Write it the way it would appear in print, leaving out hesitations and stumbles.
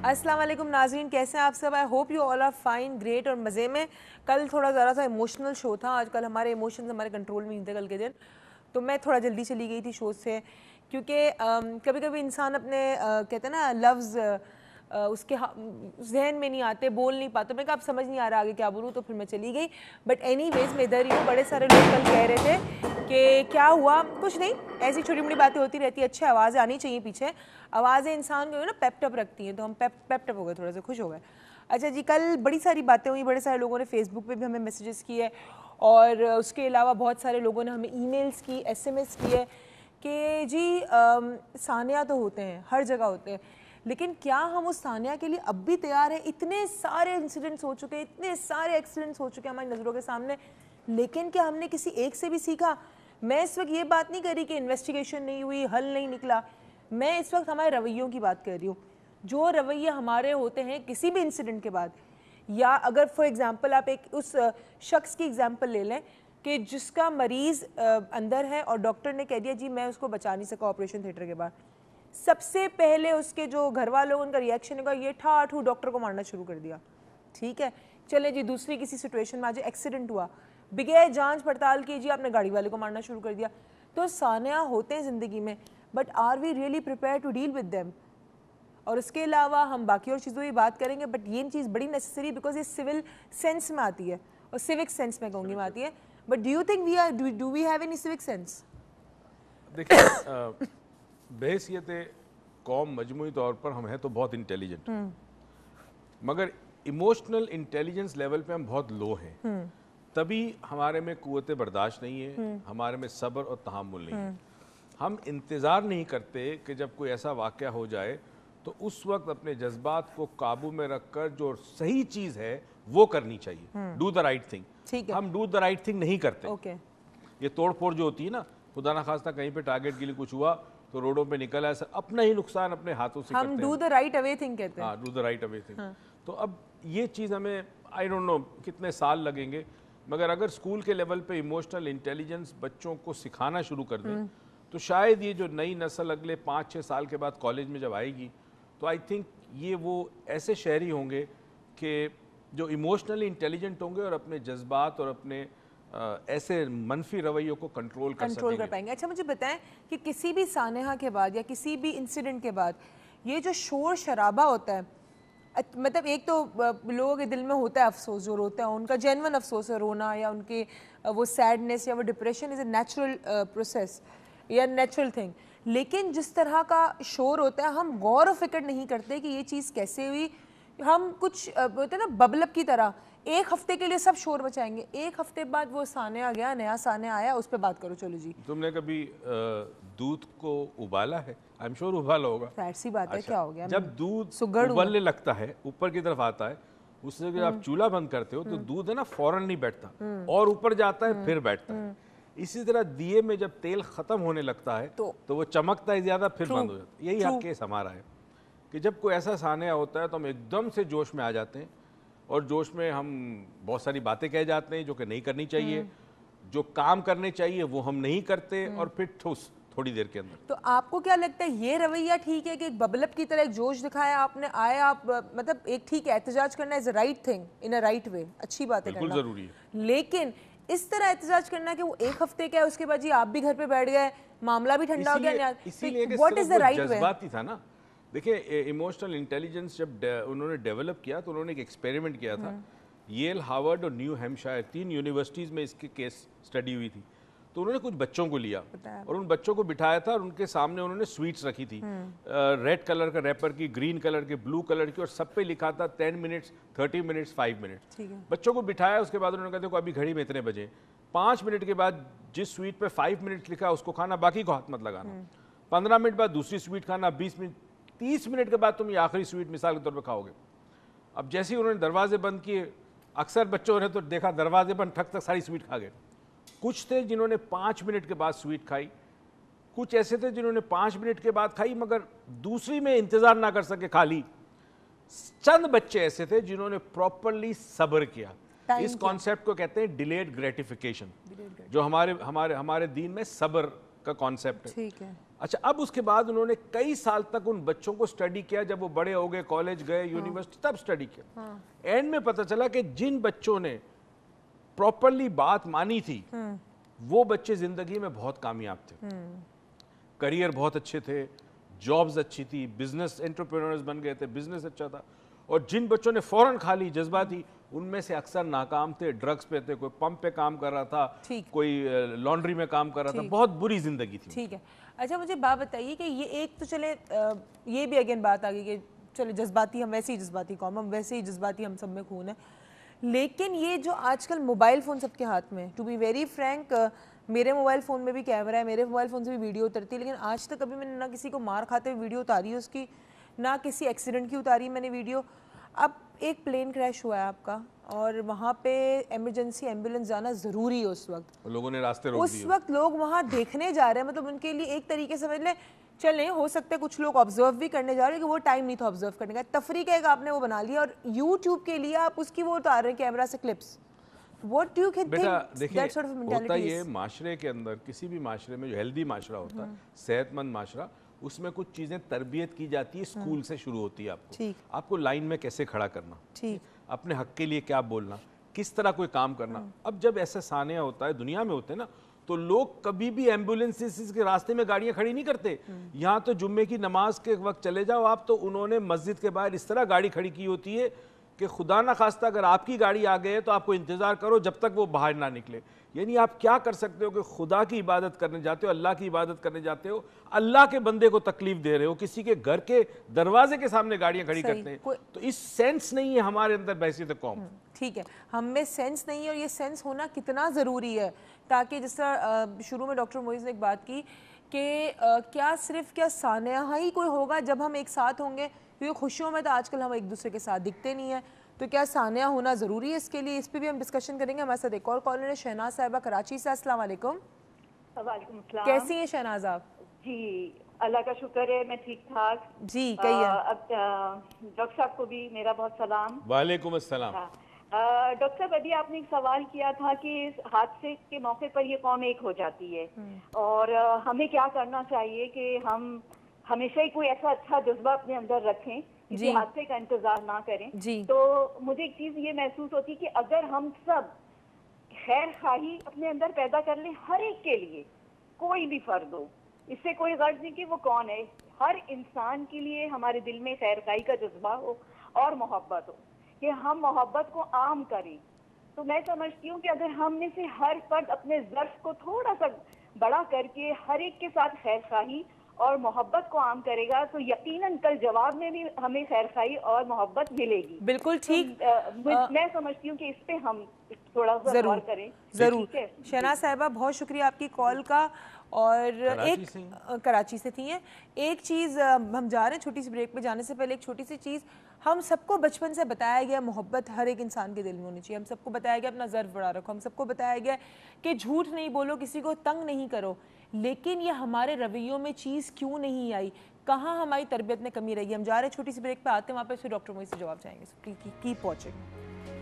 السلام علیکم ناظرین، کیسے ہیں آپ سب؟ I hope you all are fine, great اور مزے میں. کل تھوڑا ذرا سا ایموشنل شو تھا. آج کل ہمارے ایموشنز ہمارے کنٹرول میں نہیں تھے کل کے دن، تو میں تھوڑا جلدی چلی گئی تھی شو سے، کیونکہ کبھی کبھی انسان اپنے کہتے ہیں نا لفظ اس کے ذہن میں نہیں آتے، بول نہیں پاتے. میں کہا اب سمجھ نہیں آ رہا آگے کیا بولوں، تو پھر میں چلی گئی. بٹ اینی ویز میں ادھر ہی ہوں. بڑے سارے لوگ کل کہہ رہے تھے کہ کیا ہوا، کچھ نہیں، ایسی چھوٹی موٹی باتیں ہوتی رہتی ہیں. اچھی آوازیں آنی چاہیے پیچھے، آوازیں انسان کو نا پیپ ٹپ رکھتی ہیں، تو ہم پیپ ٹپ ہو گئے، تھوڑا سا خوش ہو گئے. اچھا جی، کل بڑی ساری باتیں ہوئی، بڑے سارے لوگوں نے فیس بک پہ بھی ہمیں میسیجز کیے، اور اس کے علاوہ بہت سارے لوگوں نے ہمیں ای میلز کی، ایس ایم ایس کیے کہ جی ثانیہ تو ہوتے ہیں، ہر جگہ ہوتے ہیں، لیکن کیا ہم اس ثانیہ کے لیے اب بھی تیار ہیں؟ اتنے سارے انسیڈنٹس ہو چکے، اتنے سارے ایکسیڈنٹس ہو چکے ہماری نظروں کے سامنے، لیکن کیا ہم نے کسی ایک سے بھی سیکھا؟ میں اس وقت یہ بات نہیں کر رہی کہ انویسٹیگیشن نہیں ہوئی، حل نہیں نکلا، میں اس وقت ہمارے رویوں کی بات کر رہی ہوں. جو رویے ہمارے ہوتے ہیں کسی بھی انسیڈنٹ کے بعد، یا اگر فار ایگزامپل آپ ایک اس شخص کی ایگزامپل لے لیں کہ جس کا مریض اندر ہے اور ڈاکٹر نے کہہ دیا جی میں اس کو بچا نہیں سکا آپریشن تھیٹر کے بعد، سب سے پہلے اس کے جو گھر والوں ان کا ریئیکشن ہوگا یہ ٹھاٹھو ڈاکٹر کو مارنا شروع کر دیا. ٹھیک ہے، چلے جی دوسری کسی سچویشن میں آج ایکسیڈنٹ ہوا، بغیر جانچ پڑتال کیجیے آپ نے گاڑی والے کو مارنا شروع کر دیا. تو ثانیہ ہوتے ہیں زندگی میں، but are we really prepare to deal with them? اور اس کے علاوہ ہم باقی اور چیزوں کی بات کریں گے، بٹ یہ چیز بڑی نیسسری بیکاز یہ سول سینس میں آتی ہے اور سیوک سینس میں کہوں گی میں آتی ہے. But do you think do we have any civic sense? دیکھیں بحیثیت قوم مجموعی طور پر ہم ہیں تو بہت انٹیلیجنٹ، مگر ایموشنل انٹیلیجنس لیول پہ ہم بہت لو ہیں. تبھی ہمارے میں قوت برداشت نہیں ہے، ہمارے میں صبر اور تحمل نہیں ہے. ہم انتظار نہیں کرتے کہ جب کوئی ایسا واقعہ ہو جائے تو اس وقت اپنے جذبات کو قابو میں رکھ کر جو صحیح چیز ہے وہ کرنی چاہیے. Do the right thing. ہم ڈو دا رائٹ تھنگ نہیں کرتے. یہ توڑ پھوڑ جو ہوتی ہے نا، خدا نخواستہ کہیں پہ ٹارگیٹ کے لیے کچھ ہوا تو روڈوں پہ نکل آئے، اپنا ہی نقصان اپنے ہاتھوں سے کرتے ہیں. ہم do the right away thing کہتے ہیں. ہاں، do the right away thing. تو اب یہ چیز ہمیں آئی ڈونٹ نو کتنے سال لگیں گے، مگر اگر اسکول کے لیول پہ ایموشنل انٹیلیجنس بچوں کو سکھانا شروع کر دیں تو شاید یہ جو نئی نسل اگلے 5-6 سال کے بعد کالج میں جب آئے گی تو آئی تھنک یہ وہ ایسے شہری ہوں گے کہ جو ایموشنلی انٹیلیجنٹ ہوں گے اور اپنے جذبات اور اپنے ایسے منفی رویوں کو کنٹرول کر پائیں گے. اچھا مجھے بتائیں کہ کسی بھی سانحہ کے بعد یا کسی بھی انسیڈنٹ کے بعد یہ جو شور شرابہ ہوتا ہے، مطلب ایک تو لوگوں کے دل میں ہوتا ہے افسوس، جو روتا ہے ان کا جینون افسوس ہے، رونا یا ان کے وہ سیڈنس یا وہ depression is a natural process یا نیچرل تھنگ. لیکن جس طرح کا شور ہوتا ہے ہم غور و فکر نہیں کرتے کہ یہ چیز کیسے ہوئی. ہم کچھ ہوتے ہیں نا ببلب کی طرح، ایک ہفتے کے لیے سب شور مچائیں گے، ایک ہفتے بعد وہ ثانیہ گیا، نیا ثانیہ آیا، اس پہ بات کرو. چلو جی، تم نے کبھی دودھ کو ابالا ہے؟ آئی ایم شیور ابالا ہوگا. ظاہر سی بات ہے، کیا ہو گیا؟ جب دودھ ابلنے لگتا ہے اوپر کی طرف آتا ہے، اس سے جب آپ چولہا بند کرتے ہو تو دودھ ہے نا فوراً نہیں بیٹھتا اور اوپر جاتا ہے پھر بیٹھتا ہے. اسی طرح دیے میں جب تیل ختم ہونے لگتا ہے تو وہ چمکتا ہے زیادہ پھر بند ہو جاتا ہے. یہی حق کیس ہمارا ہے کہ جب کوئی ایسا ثانیہ ہوتا ہے تو ہم ایک دم سے جوش میں آ جاتے ہیں، اور جوش میں ہم بہت ساری باتیں کہہ جاتے ہیں جو کہ نہیں کرنی چاہیے، جو کام کرنے چاہیے وہ ہم نہیں کرتے، اور پھر ٹھوس تھوڑی دیر کے اندر. تو آپ کو کیا لگتا ہے یہ رویہ ٹھیک ہے کہ ایک ببلب کی طرح ایک جوش دکھایا آپ نے، آئے آپ مطلب ایک ٹھیک ہے احتجاج کرنا is a right thing in a right way, اچھی بات ہے کرنا، بالکل ضروری ہے، لیکن اس طرح احتجاج کرنا کہ وہ ایک ہفتے کا ہے اس کے بعد جی آپ بھی گھر پہ بیٹھ گئے، معاملہ بھی ٹھنڈا ہو گیا، اسی لیے کہ what is the right way? جذباتی تھا نا. دیکھیں ایموشنل انٹیلیجنس جب انہوں نے ڈیولپ کیا تو انہوں نے ایک ایکسپیریمنٹ کیا تھا. ییل، ہارورڈ اور نیو ہیمشائر 3 یونیورسٹیز میں اس کی کیس اسٹڈی ہوئی تھی. تو انہوں نے کچھ بچوں کو لیا اور ان بچوں کو بٹھایا تھا، اور ان کے سامنے انہوں نے سویٹس رکھی تھی، ریڈ کلر کا ریپر کی، گرین کلر کی، بلو کلر کی، اور سب پہ لکھا تھا 10 منٹس، 30 منٹس، 5 منٹس. بچوں کو بٹھایا، اس کے بعد انہوں نے کہا دیکھو ابھی گھڑی میں اتنے بجے، 5 منٹ کے بعد جس سویٹ پہ 5 منٹس لکھا اس کو کھانا، باقی کو ہاتھ مت لگانا. 15 منٹ بعد دوسری سویٹ کھانا، 20 منٹ، 30 منٹ کے بعد تم یہ آخری سویٹ مثال کے طور پہ کھاؤ گے. اب جیسے ہی انہوں نے دروازے بند کیے، اکثر بچوں نے تو دیکھا دروازے بند ٹھک تک ساری سویٹ کھا گئے. کچھ تھے جنہوں نے 5 منٹ کے بعد سویٹ کھائی، کچھ ایسے تھے جنہوں نے 5 منٹ کے بعد کھائی مگر دوسری میں انتظار نہ کر سکے کھا لی. چند بچے ایسے تھے جنہوں نے پراپرلی صبر کیا. اس کانسیپٹ کو کہتے ہیں ڈیلیڈ گریٹیفیکیشن، جو ہمارے دین میں صبر کا کانسیپٹ ہے. ٹھیک ہے. اچھا اب اس کے بعد انہوں نے کئی سال تک ان بچوں کو اسٹڈی کیا, جب وہ بڑے ہو گئے, کالج گئے, یونیورسٹی, تب اسٹڈی کیا. اینڈ میں پتہ چلا کہ جن بچوں نے پراپرلی بات مانی تھی وہ بچے زندگی میں بہت کامیاب تھے, کریئر بہت اچھے تھے, جابز اچھی تھی, بزنس انٹرپرینورز بن گئے تھے, بزنس اچھا تھا. اور جن بچوں نے فوراً کھا لی جذباتی, ان میں سے اکثر ناکام تھے, ڈرگز پہ تھے, کوئی پمپ پہ کام کر رہا تھا, کوئی لانڈری میں کام کر رہا تھا, بہت بری زندگی تھی. ٹھیک ہے. اچھا مجھے بات بتائیے کہ یہ ایک تو چلے یہ بھی اگین بات آ گئی کہ چلے جذباتی, ہم ویسے ہی جذباتی قوم, ہم ویسے ہی جذباتی, ہم سب میں خون ہے, لیکن یہ جو آج کل موبائل فون سب کے ہاتھ میں, ٹو بی ویری فرینک, میرے موبائل فون میں بھی کیمرہ ہے, میرے موبائل فون سے بھی ویڈیو اترتی ہے, لیکن آج تک کبھی میں نے نہ کسی کو مار کھاتے ہوئے ویڈیو اتاری ہے اس کی, نہ کسی ایکسیڈنٹ کی اتاری میں نے ویڈیو. اب ایک پلین کریش ہوا ہے آپ کا, اور وہاں پہ ایمرجنسی ایمبولینس جانا ضروری ہے اس وقت, لوگوں نے راستے روک دیے, اس وقت لوگ وہاں دیکھنے جا رہے ہیں, مطلب ان کے لیے ایک طریقے سے سمجھ لیں, چلیں ہو سکتا ہے کچھ لوگ آبزرو بھی کرنے جا رہے ہیں کہ وہ ٹائم نہیں تھا آبزرو کرنے کا, تفریح کا ایک آپ نے وہ بنا لیا, اور یوٹیوب کے لیے آپ اس کی وہ اتار رہے ہیں کیمرہ سے clips. What do you think beta that دیکھیے sort of ہوتا mentality یہ is? معاشرے کے اندر, کسی بھی معاشرے میں جو ہیلدی معاشرہ ہوتا ہے, صحت مند معاشرہ, اس میں کچھ چیزیں تربیت کی جاتی ہے, اسکول سے شروع ہوتی ہے. آپ کو لائن میں کیسے کھڑا کرنا, اپنے حق کے لیے کیا بولنا, کس طرح کوئی کام کرنا. اب جب ایسا سانحہ ہوتا ہے, دنیا میں ہوتے ہیں نا, تو لوگ کبھی بھی ایمبولینس کے راستے میں گاڑیاں کھڑی نہیں کرتے. یہاں تو جمعے کی نماز کے وقت چلے جاؤ آپ, تو انہوں نے مسجد کے باہر اس طرح گاڑی کھڑی کی ہوتی ہے کہ خدا نہ خواستہ اگر آپ کی گاڑی آ گئے تو آپ کو انتظار کرو جب تک وہ باہر نہ نکلے. یعنی آپ کیا کر سکتے ہو کہ خدا کی عبادت کرنے جاتے ہو, اللہ کی عبادت کرنے جاتے ہو, اللہ کے بندے کو تکلیف دے رہے ہو, کسی کے گھر کے دروازے کے سامنے گاڑیاں کھڑی کرتے ہیں. تو اس سینس نہیں ہے ہمارے اندر بحیثیت قوم. ٹھیک ہے, ہم میں سینس نہیں ہے, اور یہ سینس ہونا کتنا ضروری ہے, تاکہ جس طرح شروع میں ڈاکٹر موئز نے ایک بات کی کہ کیا صرف کیا سانحہ ہی کوئی ہوگا جب ہم ایک ساتھ ہوں گے, کیونکہ خوشیوں میں تو آج کل ہم ایک دوسرے کے ساتھ دکھتے نہیں ہیں, تو کیا سانحہ ہونا ضروری ہے اس کے لیے, اس پہ بھی ہم ڈسکشن کریں گے. ہمارے ساتھ ایک اور کالر ہے شہناز صاحبہ کراچی سے. السلام علیکم. وعلیکم السلام. کیسی ہیں شہناز آپ؟ جی اللہ کا شکر ہے, میں ٹھیک ٹھاک. جی کہیے. اب ڈاکٹر صاحب کو بھی میرا بہت سلام. وعلیکم السلام. ڈاکٹر صاحب ابھی آپ نے ایک سوال کیا تھا کہ اس حادثے کے موقع پر یہ قوم ایک ہو جاتی ہے, اور ہمیں کیا کرنا چاہیے کہ ہم ہمیشہ ہی کوئی ایسا اچھا جذبہ اپنے اندر رکھیں, کسی حادثے کا انتظار نہ کریں. تو مجھے ایک چیز یہ محسوس ہوتی کہ اگر ہم سب خیر خواہی اپنے اندر پیدا کر لیں, ہر ایک کے لیے, کوئی بھی فرد ہو, اس سے کوئی غرض نہیں کہ وہ کون ہے, ہر انسان کے لیے ہمارے دل میں خیر خواہی کا جذبہ ہو اور محبت ہو, کہ ہم محبت کو عام کریں. تو میں سمجھتی ہوں کہ اگر ہم میں سے ہر فرد اپنے ظرف کو تھوڑا سا بڑا کر کے ہر ایک کے ساتھ خیر خواہی اور محبت کو عام کرے گا, تو یقیناً کل جواب میں بھی ہمیں خیر خواہی اور محبت ملے گی. بالکل ٹھیک. میں سمجھتی ہوں کہ اس پہ ہم تھوڑا سا غور کریں. ضرور. شہناز صاحبہ بہت شکریہ آپ کی کال کا, اور ایک کراچی سے تھی ہیں. ایک چیز ہم جا رہے ہیں چھوٹی سی بریک پہ, جانے سے پہلے ایک چھوٹی سی چیز, ہم سب کو بچپن سے بتایا گیا محبت ہر ایک انسان کے دل میں ہونی چاہیے, ہم سب کو بتایا گیا اپنا ظرف بڑا رکھو, ہم سب کو بتایا گیا کہ جھوٹ نہیں بولو, کسی کو تنگ نہیں کرو, لیکن یہ ہمارے رویوں میں چیز کیوں نہیں آئی, کہاں ہماری تربیت میں کمی رہی ہے. ہم جا رہے ہیں چھوٹی سی بریک پہ, آتے ہیں وہاں پہ پھر ڈاکٹر موئز سے جواب چاہیں گے. Keep watching.